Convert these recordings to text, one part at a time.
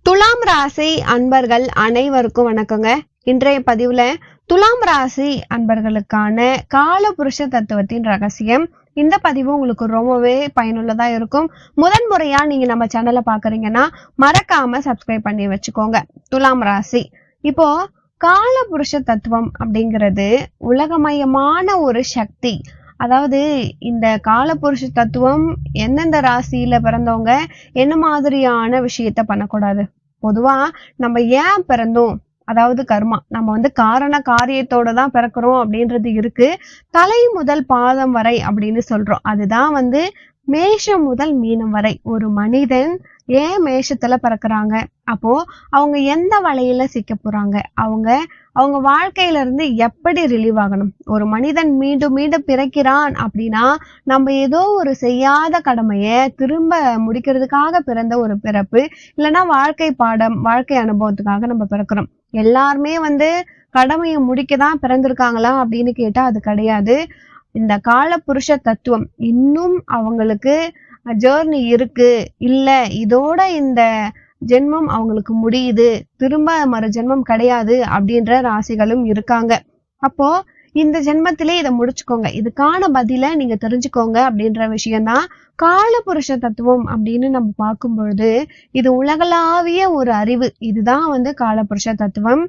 துலாம் ராசி அன்பர்கள் அனைவருக்கும் வணக்கங்க. இன்றைய பதிவுல துலாம் ராசி அன்பர்களுக்கான கால புருஷ தத்துவத்தின் ரகசியம். இந்த பதிவு உங்களுக்கு ரொம்பவே பயனுள்ளதா இருக்கும். முதன் முறையா நீங்க நம்ம சேனலை பாக்குறீங்கன்னா மறக்காம சப்ஸ்கிரைப் பண்ணி வச்சுக்கோங்க. துலாம் ராசி இப்போ கால புருஷ தத்துவம் அப்படிங்கிறது உலகமயமான ஒரு சக்தி. அதாவது இந்த காலபுருஷ தத்துவம் எந்தெந்த ராசியில பிறந்தவங்க என்ன மாதிரியான விஷயத்த பண்ணக்கூடாது. பொதுவா நம்ம ஏன் பிறந்தோம், அதாவது கர்மா, நம்ம காரண காரியத்தோட தான் பிறக்கிறோம் அப்படின்றது இருக்கு. தலை முதல் பாதம் வரை அப்படின்னு சொல்றோம். அதுதான் மேஷம் முதல் மீனம் வரை ஒரு மனிதன் ஏன் மேஷத்துல பிறக்குறாங்க, அப்போ அவங்க எந்த வலையில சிக்க போறாங்க, அவங்க அவங்க வாழ்க்கையில இருந்து எப்படி ரிலீவ் ஆகணும். ஒரு மனிதன் மீண்டும் மீண்டும் பிறக்கிறான் அப்படின்னா நம்ம ஏதோ ஒரு செய்யாத கடமைய திரும்ப முடிக்கிறதுக்காக பிறந்த ஒரு பிறப்பு, இல்லைன்னா வாழ்க்கை பாடம், வாழ்க்கை அனுபவத்துக்காக நம்ம பிறக்கிறோம். எல்லாருமே கடமையை முடிக்கதான் பிறந்திருக்காங்களா அப்படின்னு கேட்டா அது கிடையாது. இந்த கால புருஷ தத்துவம் இன்னும் அவங்களுக்கு ஜேர்னி இருக்கு, இல்ல இதோட இந்த ஜென்மம் அவங்களுக்கு முடியுது, திரும்ப மறு ஜென்மம் கிடையாது அப்படின்ற ராசிகளும் இருக்காங்க. அப்போ இந்த ஜென்மத்திலே இதை முடிச்சுக்கோங்க, இதுக்கான பதில நீங்க தெரிஞ்சுக்கோங்க அப்படின்ற விஷயம்தான் கால புருஷ தத்துவம் அப்படின்னு நம்ம பார்க்கும் பொழுது இது உலகளாவிய ஒரு அறிவு. இதுதான் காலபுருஷ தத்துவம்.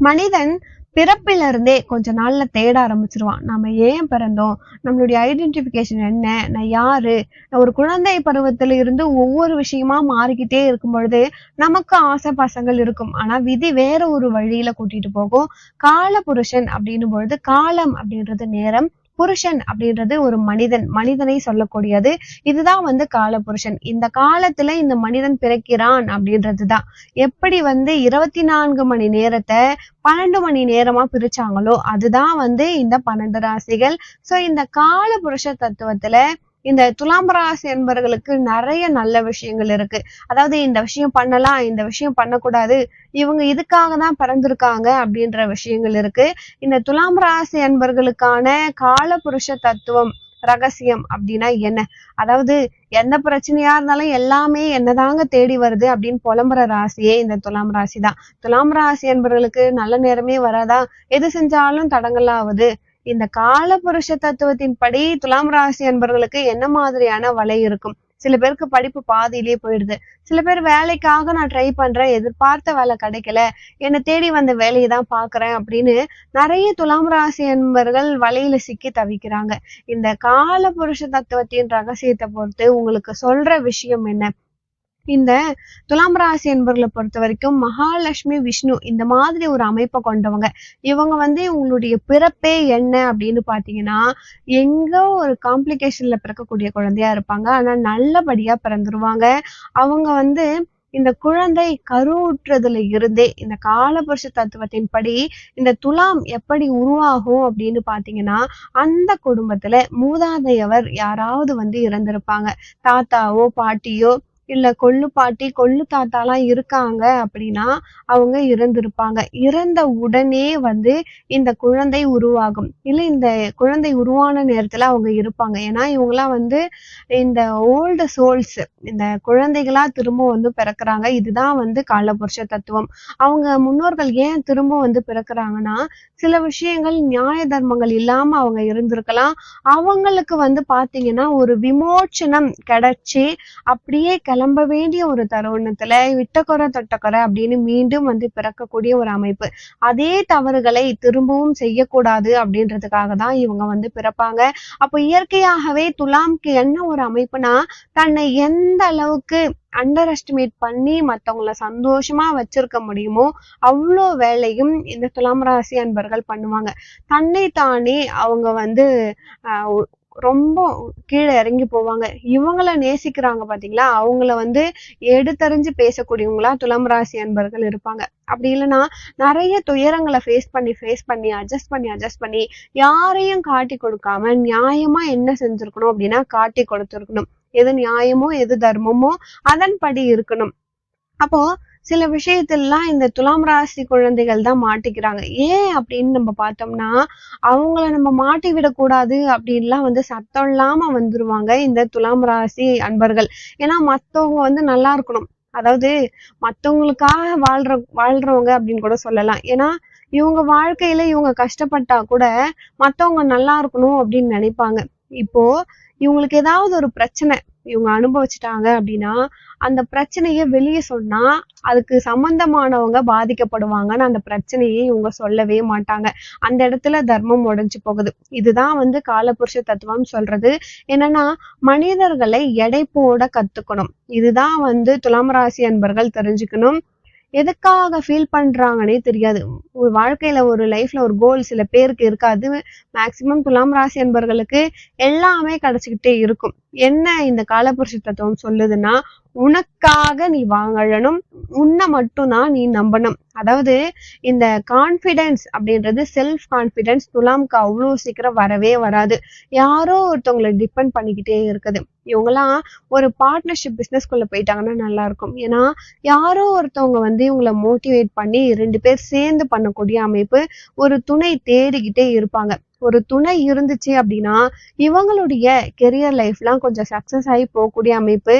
மனிதன் பிறப்பில இருந்தே கொஞ்ச நாள்ல தேட ஆரம்பிச்சிருவான். நம்ம ஏன் பிறந்தோம், நம்மளுடைய ஐடென்டிபிகேஷன் என்ன, நான் யாரு. ஒரு குழந்தை பருவத்துல இருந்து ஒவ்வொரு விஷயமா மாறிக்கிட்டே இருக்கும் பொழுது நமக்கு ஆசை பசங்கள் இருக்கும். ஆனா விதி வேற ஒரு வழியில கூட்டிட்டு போகும். கால புருஷன் அப்படின்னும் பொழுது காலம் அப்படின்றது நேரம், புருஷன் அப்படின்றது ஒரு மனிதனை சொல்லக்கூடியது. இதுதான் கால புருஷன். இந்த காலத்துல இந்த மனிதன் பிறக்கிறான் அப்படின்றதுதான். எப்படி 24 மணி நேரத்தை 12 மணி நேரமா பிரிச்சாங்களோ அதுதான் இந்த 12 ராசிகள். சோ இந்த கால புருஷ தத்துவத்துல இந்த துலாம் ராசி என்பவர்களுக்கு நிறைய நல்ல விஷயங்கள் இருக்கு. அதாவது இந்த விஷயம் பண்ணலாம், இந்த விஷயம் பண்ணக்கூடாது, இவங்க இதுக்காக தான் பிறந்திருக்காங்க அப்படின்ற விஷயங்கள் இருக்கு. இந்த துலாம் ராசி என்பவர்களுக்கான கால புருஷ தத்துவம் ரகசியம் அப்படின்னா என்ன, அதாவது எந்த பிரச்சனையா இருந்தாலும் எல்லாமே என்னதாங்க தேடி வருது அப்படின்னு புலம்புற ராசியே இந்த துலாம் ராசி தான். துலாம் ராசி என்பவர்களுக்கு நல்ல நேரமே வராதா, எது செஞ்சாலும் தடங்கலாவது. இந்த கால புருஷ தத்துவத்தின் படி துலாம் ராசி என்பவர்களுக்கு என்ன மாதிரியான வலை இருக்கும். சில பேருக்கு படிப்பு பாதியிலேயே போயிடுது. சில பேர் வேலைக்காக நான் ட்ரை பண்றேன், எதிர்பார்த்த வேலை கிடைக்கல, என்னை தேடி வந்த வேலையை தான் பாக்குறேன் அப்படின்னு நிறைய துலாம் ராசி என்பவர்கள் வலையில சிக்கி தவிக்கிறாங்க. இந்த கால புருஷ தத்துவத்தின் ரகசியத்தை பொறுத்து உங்களுக்கு சொல்ற விஷயம் என்ன, இந்த துலாம் ராசி என்பவர்களை பொறுத்த வரைக்கும் மகாலட்சுமி விஷ்ணு இந்த மாதிரி ஒரு அமைப்பை கொண்டவங்க. இவங்க இவங்களுடைய பிறப்பே என்ன அப்படின்னு பாத்தீங்கன்னா எங்கோ ஒரு காம்ப்ளிகேஷன்ல பிறக்கக்கூடிய குழந்தையா இருப்பாங்க. ஆனா நல்லபடியா பிறந்துருவாங்க. அவங்க இந்த குழந்தை கருவுற்றதுல இருந்தே இந்த காலபுருஷ தத்துவத்தின் படி இந்த துலாம் எப்படி உருவாகும் அப்படின்னு பாத்தீங்கன்னா அந்த குடும்பத்துல மூதாதையவர் யாராவது இறந்திருப்பாங்க. தாத்தாவோ பாட்டியோ இல்ல கொள்ளு பாட்டி கொள்ளு தாத்தாலாம் இருக்காங்க அப்படின்னா அவங்க இறந்திருப்பாங்க. இறந்த உடனே இந்த குழந்தை உருவாகும். இல்ல இந்த குழந்தை உருவான நேரத்துல அவங்க இருப்பாங்க. ஏன்னா இவங்கெல்லாம் இந்த ஓல்டு சோல்ஸ், இந்த குழந்தைகளா திரும்ப பிறக்குறாங்க. இதுதான் காலபுருஷ தத்துவம். அவங்க முன்னோர்கள் ஏன் திரும்ப பிறக்குறாங்கன்னா சில விஷயங்கள் நியாய தர்மங்கள் இல்லாம அவங்க இருந்திருக்கலாம். அவங்களுக்கு பாத்தீங்கன்னா ஒரு விமோச்சனம் கிடைச்சி அப்படியே கிளம்ப வேண்டிய ஒரு தருணத்துல விட்டக்குறை தொட்டக்குறை அப்படின்னு மீண்டும் பிறக்கக்கூடிய ஒரு அமைப்பு. அதே தவறுகளை திரும்பவும் செய்யக்கூடாது அப்படின்றதுக்காக தான் இவங்க பிறப்பாங்க. அப்போ இயற்கையாகவே துலாம்க்கு என்ன ஒரு அமைப்புனா தன்னை எந்த அளவுக்கு அண்டர் எஸ்டிமேட் பண்ணி மத்தவங்களை சந்தோஷமா வச்சிருக்க முடியுமோ அவ்வளோ வேலையும் இந்த துலாம் ராசி அன்பர்கள் பண்ணுவாங்க. தன்னை தானே அவங்க ரொம்ப கீழே இறங்கி போவாங்க. இவங்கள நேசிக்கிறாங்க பாத்தீங்களா, அவங்கள எடுத்தறிஞ்சு பேசக்கூடியவங்களா துலாம் ராசி அன்பர்கள் இருப்பாங்க. அப்படி இல்லைன்னா நிறைய துயரங்களை ஃபேஸ் பண்ணி அட்ஜஸ்ட் பண்ணி யாரையும் காட்டி கொடுக்காம நியாயமா என்ன செஞ்சிருக்கணும் அப்படின்னா காட்டி கொடுத்துருக்கணும். எது நியாயமோ எது தர்மமோ அதன்படி இருக்கணும். அப்போ சில விஷயத்திலாம் இந்த துலாம் ராசி குழந்தைகள் தான் மாட்டிக்கிறாங்க. ஏன் அப்படின்னு நம்ம பார்த்தோம்னா அவங்கள நம்ம மாட்டி விடக்கூடாது அப்படின்லாம் சத்தம் இல்லாம வந்துருவாங்க இந்த துலாம் ராசி அன்பர்கள். ஏன்னா மத்தவங்க நல்லா இருக்கணும், அதாவது மத்தவங்களுக்காக வாழ்றவங்க அப்படின்னு கூட சொல்லலாம். ஏன்னா இவங்க வாழ்க்கையில இவங்க கஷ்டப்பட்டா கூட மத்தவங்க நல்லா இருக்கணும் அப்படின்னு நினைப்பாங்க. இப்போ இவங்களுக்கு ஏதாவது ஒரு பிரச்சனை இவங்க அனுபவிச்சுட்டாங்க அப்படின்னா அந்த பிரச்சனைய வெளியே சொன்னா அதுக்கு சம்பந்தமானவங்க பாதிக்கப்படுவாங்கன்னு அந்த பிரச்சனையை இவங்க சொல்லவே மாட்டாங்க. அந்த இடத்துல தர்மம் உடைஞ்சு போகுது. இதுதான் வந்து காலபுருஷ தத்துவம் சொல்றது. என்னன்னா மனிதர்களை எடை போட கத்துக்கணும். இதுதான் வந்து துலாம் ராசி அன்பர்கள் தெரிஞ்சுக்கணும். எதுக்காக ஃபீல் பண்றாங்கன்னே தெரியாது. ஒரு வாழ்க்கையில ஒரு லைஃப்ல ஒரு கோல் சில பேருக்கு இருக்காது. மேக்சிமம் துலாம் ராசி அன்பர்களுக்கு எல்லாமே கிடைச்சுக்கிட்டே இருக்கும். என்ன இந்த காலபுருஷ தத்துவம் சொல்லுதுன்னா, உனக்காக நீ வாழணும், உன்னை மட்டும்தான் நீ நம்பணும். அதாவது இந்த கான்ஃபிடென்ஸ் அப்படின்றது செல்ஃப் கான்ஃபிடென்ஸ் துலாம்க்கு அவ்வளோ சீக்கிரம் வரவே வராது. யாரோ ஒருத்தவங்களை டிபெண்ட் பண்ணிக்கிட்டே இருக்குது. இவங்கெல்லாம் ஒரு பார்ட்னர்ஷிப் பிசினஸ்குள்ள போயிட்டாங்கன்னா நல்லா இருக்கும். ஏன்னா யாரோ ஒருத்தவங்க வந்து இவங்களை மோட்டிவேட் பண்ணி 2 பேர் சேர்ந்து பண்ணக்கூடிய அமைப்பு, ஒரு துணை தேடிக்கிட்டே இருப்பாங்க. ஒரு துணை இருந்துச்சு அப்படின்னா இவங்களுடைய கெரியர் லைஃப்லாம் கொஞ்சம் சக்சஸ் ஆகி போகக்கூடிய அமைப்பு.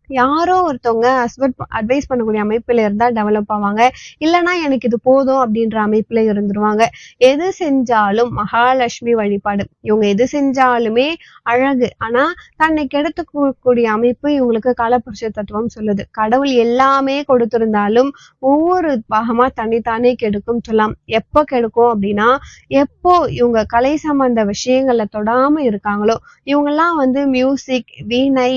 யாரோ ஒருத்தவங்க அட்வைஸ் பண்ணக்கூடிய அமைப்புல இருந்தா டெவலப் ஆவாங்க. இல்லைன்னா எனக்கு இது போதும் அப்படின்ற அமைப்புல இருந்துருவாங்க. எது செஞ்சாலும் மகாலட்சுமி வழிபாடு. இவங்க எது செஞ்சாலுமே அழகு. ஆனா தன்னை கெடுத்துக்கூடிய அமைப்பு இவங்களுக்கு காலபுருஷ தத்துவம் சொல்லுது. கடவுள் எல்லாமே கொடுத்திருந்தாலும் ஒவ்வொரு பாகமா தன்னைத்தானே கெடுக்கும் சொல்லலாம். எப்போ கெடுக்கும் அப்படின்னா எப்போ இவங்க கலை சம்பந்த விஷயங்கள்ல தொடாம இருக்காங்களோ. இவங்கெல்லாம் வந்து மியூசிக், வீணை,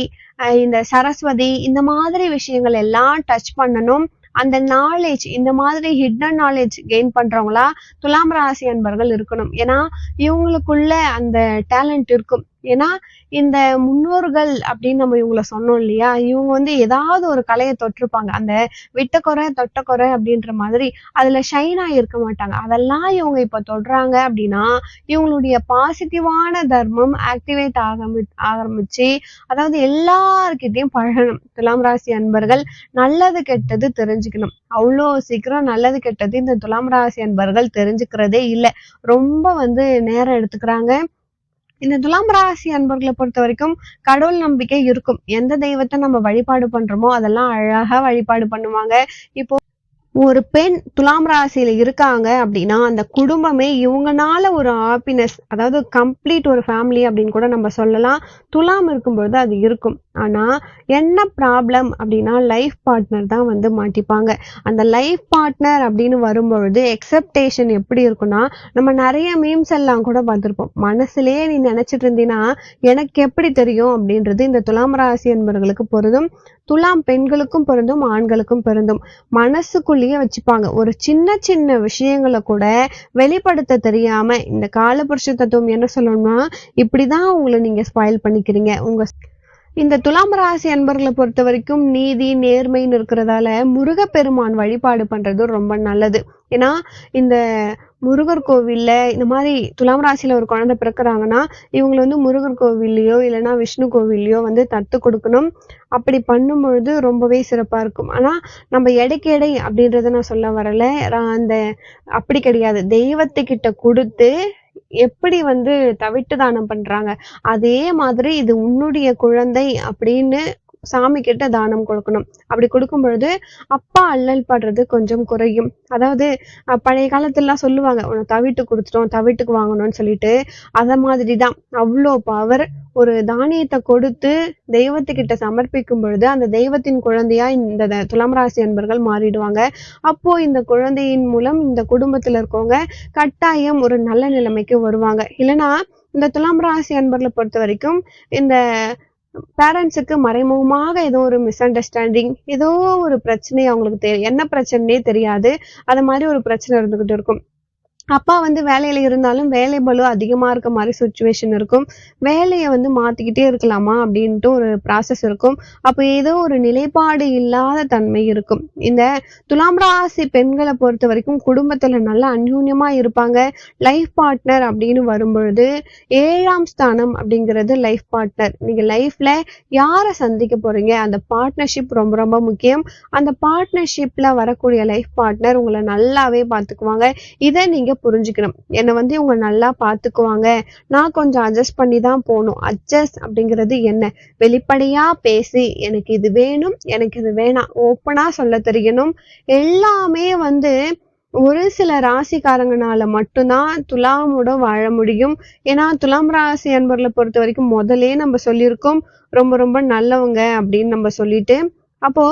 இந்த சரஸ்வதி இந்த மாதிரி விஷயங்கள் எல்லாம் டச் பண்ணணும். அந்த நாலேஜ் இந்த மாதிரி ஹிட்டன் நாலேஜ் கெயின் பண்றவங்களா துலாம் ராசி அன்பர்கள் இருக்கணும். ஏன்னா இவங்களுக்குள்ள அந்த டேலண்ட் இருக்கும். ஏன்னா இந்த முன்னோர்கள் அப்படின்னு நம்ம இவங்கள சொன்னோம் இல்லையா, இவங்க வந்து ஏதாவது ஒரு கலையை தொட்டிருப்பாங்க. அந்த விட்டக்குறை தொட்டக்குறை அப்படின்ற மாதிரி அதுல ஷைனா இருக்க மாட்டாங்க. அதெல்லாம் இவங்க இப்ப தொடுறாங்க அப்படின்னா இவங்களுடைய பாசிட்டிவான தர்மம் ஆக்டிவேட் ஆரம்பிச்சு அதாவது எல்லார்கிட்டையும் பழகணும். துலாம் ராசி அன்பர்கள் நல்லது கெட்டது தெரிஞ்சுக்கணும். அவ்வளோ சீக்கிரம் நல்லது கெட்டது இந்த துலாம் ராசி அன்பர்கள் தெரிஞ்சுக்கிறதே இல்லை. ரொம்ப வந்து நேரம் எடுத்துக்கிறாங்க. இந்த துலாம் ராசி அன்பர்களை பொறுத்த வரைக்கும் கடவுள் நம்பிக்கை இருக்கும். எந்த தெய்வத்தை நம்ம வழிபாடு பண்றோமோ அதெல்லாம் அழகா வழிபாடு பண்ணுவாங்க. இப்போ ஒரு பெண் துலாம் ராசியில இருக்காங்க அப்படின்னா அந்த குடும்பமே இவங்கனால ஒரு ஹாப்பினஸ், அதாவது கம்ப்ளீட் ஒரு ஃபேமிலி அப்படின்னு கூட நம்ம சொல்லலாம். துலாம் இருக்கும்பொழுது அது இருக்கும். ஆனா என்ன ப்ராப்ளம் அப்படின்னா லைஃப் பார்ட்னர் தான் வந்து மாட்டிப்பாங்க. அந்த லைஃப் பார்ட்னர் அப்படின்னு வரும்பொழுது எக்ஸப்டேஷன் எப்படி இருக்குன்னா, நம்ம நிறைய மீம்ஸ் எல்லாம் கூட பார்த்துருப்போம். மனசுலயே நீ நினைச்சிட்டு இருந்தீங்கன்னா எனக்கு எப்படி தெரியும் அப்படின்றது இந்த துலாம் ராசி என்பவர்களுக்கு பொருந்தும். துலாம் பெண்களுக்கும் பொருந்தும், ஆண்களுக்கும் பொருந்தும். மனசுக்குள்ளேயே வச்சுப்பாங்க. ஒரு சின்ன சின்ன விஷயங்களை கூட வெளிப்படுத்த தெரியாம இந்த காலபுருஷ தத்துவம் என்ன சொல்லணும்னா, இப்படிதான் உங்களை நீங்க ஸ்பாயில் பண்ணிக்கிறீங்க. இந்த துலாம் ராசி அன்பர்களை பொறுத்த வரைக்கும் நீதி நேர்மைன்னு இருக்கிறதால முருகப்பெருமான் வழிபாடு பண்றது ரொம்ப நல்லது. ஏன்னா இந்த முருகர் கோவில்ல இந்த மாதிரி துலாம் ராசியில ஒரு குழந்தை பிறக்கிறாங்கன்னா இவங்களை வந்து முருகர் கோவில்லையோ இல்லைன்னா விஷ்ணு கோவில்லையோ வந்து தத்து கொடுக்கணும். அப்படி பண்ணும் பொழுது ரொம்பவே சிறப்பா இருக்கும். ஆனா நம்ம எடைக்கு எடை அப்படின்றத நான் சொல்ல வரல. அந்த அப்படி கிடையாது. தெய்வத்துக்கிட்ட கொடுத்து எப்படி வந்து தவிட்டு தானம் பண்றாங்க அதே மாதிரி இது உன்னுடைய குழந்தை அப்படின்னு சாமி கிட்ட தானம் கொடுக்கணும். அப்படி கொடுக்கும் பொழுது அப்பா அல்லல் படுறது கொஞ்சம் குறையும். அதாவது பழைய காலத்துலலாம் சொல்லுவாங்க உன்னை தவிட்டு கொடுத்துட்டோம் தவிட்டுக்கு வாங்கணும்னு சொல்லிட்டு. அத மாதிரிதான் அவ்வளோ பவர். ஒரு தானியத்தை கொடுத்து தெய்வத்துக்கிட்ட சமர்ப்பிக்கும் பொழுது அந்த தெய்வத்தின் குழந்தையா இந்த துலாம் ராசி அன்பர்கள் மாறிடுவாங்க. அப்போ இந்த குழந்தையின் மூலம் இந்த குடும்பத்துல இருக்கவங்க கட்டாயம் ஒரு நல்ல நிலைமைக்கு வருவாங்க. இல்லைன்னா இந்த துலாம் ராசி அன்பர்களை பொறுத்த வரைக்கும் இந்த பேரண்ட்ஸுக்கு மறைமுகமாக ஏதோ ஒரு மிஸ் அண்டர்ஸ்டாண்டிங், ஏதோ ஒரு பிரச்சனை அவங்களுக்கு என்ன பிரச்சனையே தெரியாது. அது மாதிரி ஒரு பிரச்சனை இருந்துகிட்டு இருக்கும். அப்பா வந்து வேலையில இருந்தாலும் வேலை பளு அதிகமா இருக்க மாதிரி சுச்சுவேஷன் இருக்கும். வேலையை வந்து மாத்திக்கிட்டே இருக்கலாமா அப்படின்ட்டு ஒரு ப்ராசஸ் இருக்கும். அப்போ ஏதோ ஒரு நிலைப்பாடு இல்லாத தன்மை இருக்கும். இந்த துலாம் ராசி பெண்களை பொறுத்த வரைக்கும் குடும்பத்துல நல்லா அந்யூன்யமா இருப்பாங்க. லைஃப் பார்ட்னர் அப்படின்னு வரும்பொழுது 7ஆம் ஸ்தானம் அப்படிங்கிறது லைஃப் பார்ட்னர். நீங்க லைஃப்ல யாரை சந்திக்க போறீங்க அந்த பார்ட்னர்ஷிப் ரொம்ப ரொம்ப முக்கியம். அந்த பார்ட்னர்ஷிப்ல வரக்கூடிய லைஃப் பார்ட்னர் உங்களை நல்லாவே பார்த்துக்குவாங்க. இதை நீங்க புரிஞ்சுக்கணும். என்னை வந்து இவங்க நல்லா பார்த்துக்குவாங்க, நான் கொஞ்சம் அட்ஜஸ்ட் பண்ணி தான் போகணும். அட்ஜஸ்ட் அப்படிங்கிறது என்ன? வெளிப்படையா பேசி எனக்கு இது வேணும், எனக்கு இது வேணாம், ஓப்பனா சொல்ல தெரியணும். எல்லாமே வந்து ஒரு சில ராசிக்காரங்கனால மட்டும்தான் துலாமோட வாழ முடியும். ஏன்னா துலாம் ராசி அன்பர்களை பொறுத்த வரைக்கும் முதலே நம்ம சொல்லியிருக்கோம், ரொம்ப ரொம்ப நல்லவங்க அப்படின்னு நம்ம சொல்லிட்டு. அப்போ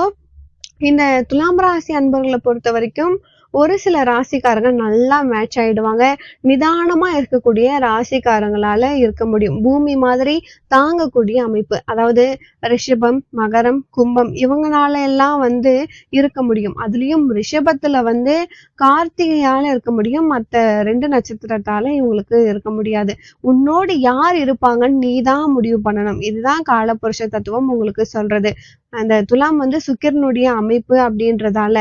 இந்த துலாம் ராசி அன்பர்களை பொறுத்த வரைக்கும் ஒரு சில ராசிக்காரங்க நல்லா மேட்ச் ஆயிடுவாங்க. நிதானமா இருக்கக்கூடிய ராசிக்காரங்களால இருக்க முடியும். பூமி மாதிரி தாங்கக்கூடிய அமைப்பு. அதாவது ரிஷபம், மகரம், கும்பம் இவங்களால எல்லாம் வந்து இருக்க முடியும். அதுலயும் ரிஷபத்துல வந்து கார்த்திகையால இருக்க முடியும். மத்த 2 நட்சத்திரத்தால இவங்களுக்கு இருக்க முடியாது. உன்னோடு யார் இருப்பாங்கன்னு நீதான் முடிவு பண்ணணும். இதுதான் காலபுருஷ தத்துவம் உங்களுக்கு சொல்றது. அந்த துலாம் வந்து சுக்கிரனுடைய அமைப்பு அப்படின்றதால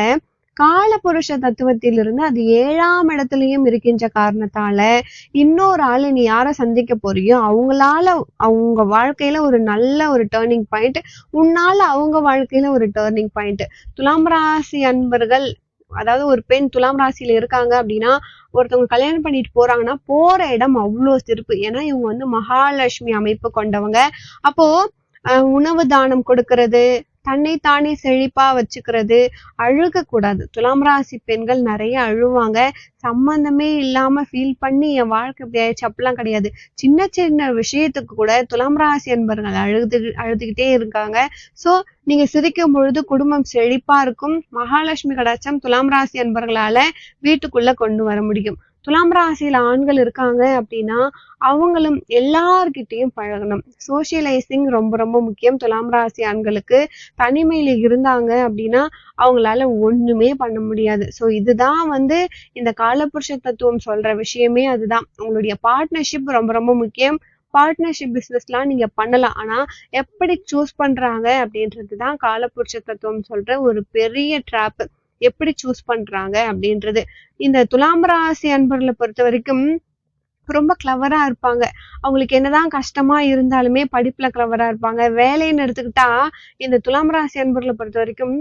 காலபுருஷ தத்துவத்திலிருந்து அது 7ஆம் இடத்துலயும் இருக்கின்ற காரணத்தால இன்னொரு ஆளு நீ யாரை சந்திக்க போறியோ அவங்களால அவங்க வாழ்க்கையில ஒரு நல்ல ஒரு டேர்னிங் பாயிண்ட், உன்னால அவங்க வாழ்க்கையில ஒரு டேர்னிங் பாயிண்ட். துலாம் ராசி அன்பர்கள், அதாவது ஒரு பெண் துலாம் ராசியில இருக்காங்க அப்படின்னா, ஒருத்தவங்க கல்யாணம் பண்ணிட்டு போறாங்கன்னா போற இடம் அவ்வளோ சிறப்பு. ஏன்னா இவங்க வந்து மகாலட்சுமி அமைப்பு கொண்டவங்க. அப்போ உணவு தானம் கொடுக்கறது, தன்னைத்தானே செழிப்பா வச்சுக்கிறது, அழுகக்கூடாது. துலாம் ராசி பெண்கள் நிறைய அழுவாங்க. சம்பந்தமே இல்லாம ஃபீல் பண்ணி என் வாழ்க்கை இப்படி ஆயிடுச்சு அப்படிலாம் கிடையாது. சின்ன சின்ன விஷயத்துக்கு கூட துலாம் ராசி என்பவர்கள் அழுதுகிட்டே இருக்காங்க. சோ நீங்க சிரிக்கும் பொழுது குடும்பம் செழிப்பா இருக்கும். மகாலட்சுமி கடாட்சம் துலாம் ராசி என்பவர்களால வீட்டுக்குள்ள கொண்டு வர முடியும். துலாம் ராசியில ஆண்கள் இருக்காங்க அப்படின்னா அவங்களும் எல்லார்கிட்டையும் பழகணும். சோசியலைசிங் ரொம்ப ரொம்ப முக்கியம் துலாம் ராசி ஆண்களுக்கு. தனிமையில இருந்தாங்க அப்படின்னா அவங்களால ஒண்ணுமே பண்ண முடியாது. சோ இதுதான் வந்து இந்த காலபுருஷ தத்துவம் சொல்ற விஷயமே அதுதான். உங்களுடைய பார்ட்னர்ஷிப் ரொம்ப ரொம்ப முக்கியம். பார்ட்னர்ஷிப் பிசினஸ்லாம் நீங்க பண்ணலாம். ஆனா எப்படி சூஸ் பண்றாங்க அப்படின்றதுதான் காலபுருஷ தத்துவம் சொல்ற ஒரு பெரிய ட்ராப். எப்படி சூஸ் பண்றாங்க அப்படின்றது. இந்த துலாம் ராசி அன்பர்களை பொறுத்த வரைக்கும் ரொம்ப கிளவரா இருப்பாங்க. அவங்களுக்கு என்னதான் கஷ்டமா இருந்தாலுமே படிப்புல கிளவரா இருப்பாங்க. வேலைன்னு எடுத்துக்கிட்டா இந்த துலாம் ராசி அன்பர்களை பொறுத்த வரைக்கும்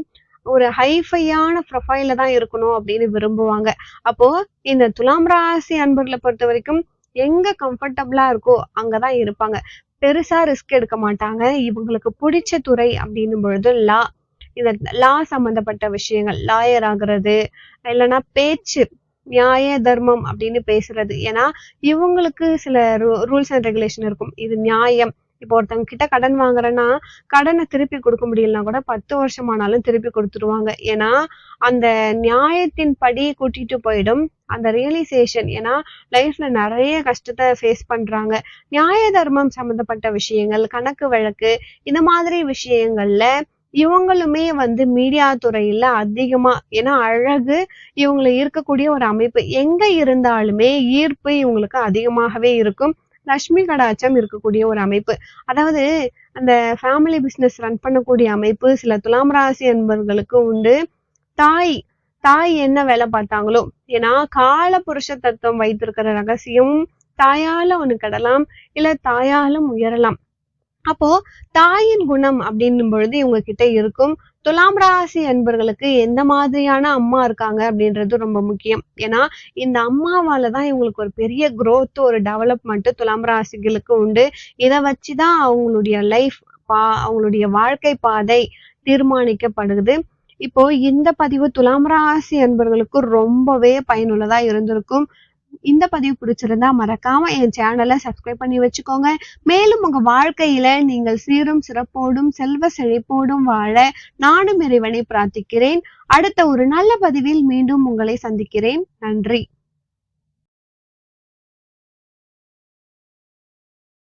ஒரு ஹைஃபையான ப்ரொஃபைல்ல தான் இருக்கணும் அப்படின்னு விரும்புவாங்க. அப்போ இந்த துலாம் ராசி அன்பர்களை பொறுத்த வரைக்கும் எங்க கம்ஃபர்டபுளா இருக்கோ அங்கதான் இருப்பாங்க. பெருசா ரிஸ்க் எடுக்க மாட்டாங்க. இவங்களுக்கு பிடிச்ச துறை அப்படின்னும் பொழுது இந்த லா சம்பந்தப்பட்ட விஷயங்கள், லாயர் ஆகுறது, இல்லைன்னா பேச்சு, நியாய தர்மம் அப்படின்னு பேசுறது. ஏன்னா இவங்களுக்கு சில ரூல்ஸ் அண்ட் ரெகுலேஷன் இருக்கும். இது நியாயம். இப்போ ஒருத்தவங்க கிட்ட கடன் வாங்குறேன்னா கடனை திருப்பி கொடுக்க முடியலன்னா கூட 10 வருஷமானாலும் திருப்பி கொடுத்துருவாங்க. ஏன்னா அந்த நியாயத்தின் படி கூட்டிட்டு போயிடும் அந்த ரியலைசேஷன். ஏன்னா லைஃப்ல நிறைய கஷ்டத்தை ஃபேஸ் பண்றாங்க. நியாய தர்மம் சம்பந்தப்பட்ட விஷயங்கள், கணக்கு வழக்கு, இந்த மாதிரி விஷயங்கள்ல இவங்களுமே வந்து மீடியா துறையில அதிகமா, ஏன்னா அழகு இவங்களை இருக்கக்கூடிய ஒரு அமைப்பு. எங்க இருந்தாலுமே ஈர்ப்பு இவங்களுக்கு அதிகமாகவே இருக்கும். லட்சுமி கடாட்சம் இருக்கக்கூடிய ஒரு அமைப்பு. அதாவது அந்த ஃபேமிலி பிசினஸ் ரன் பண்ணக்கூடிய அமைப்பு சில துலாம் ராசி என்பவர்களுக்கு உண்டு. தாய் தாய் என்ன வேலை பார்த்தாங்களோ, ஏன்னா கால புருஷ தத்துவம் வைத்திருக்கிற ரகசியம் தாயால ஒண்ணு கெடலாம், இல்ல தாயாலும் உயரலாம். அப்போ தாயின் குணம் அப்படின்னும் பொழுது இவங்க கிட்ட இருக்கும். துலாம் ராசி அன்பர்களுக்கு எந்த மாதிரியான அம்மா இருக்காங்க அப்படின்றது ரொம்ப முக்கியம். ஏன்னா இந்த அம்மாவாலதான் இவங்களுக்கு ஒரு பெரிய growth, ஒரு டெவலப்மெண்ட் துலாம் ராசிகளுக்கு உண்டு. இதை வச்சுதான் அவங்களுடைய லைஃப் அவங்களுடைய வாழ்க்கை பாதை தீர்மானிக்கப்படுது. இப்போ இந்த பதிவு துலாம் ராசி அன்பர்களுக்கு ரொம்பவே பயனுள்ளதா இருந்திருக்கும். இந்த பதிவு பிடிச்சிருந்தா மறக்காம என் சேனலை சப்ஸ்கிரைப் பண்ணி வச்சுக்கோங்க. மேலும் உங்க வாழ்க்கையில நீங்கள் சீரும் சிறப்போடும் செல்வ செழிப்போடும் வாழ நானும் இறைவனை பிரார்த்திக்கிறேன். அடுத்த ஒரு நல்ல பதிவில் மீண்டும் உங்களை சந்திக்கிறேன். நன்றி.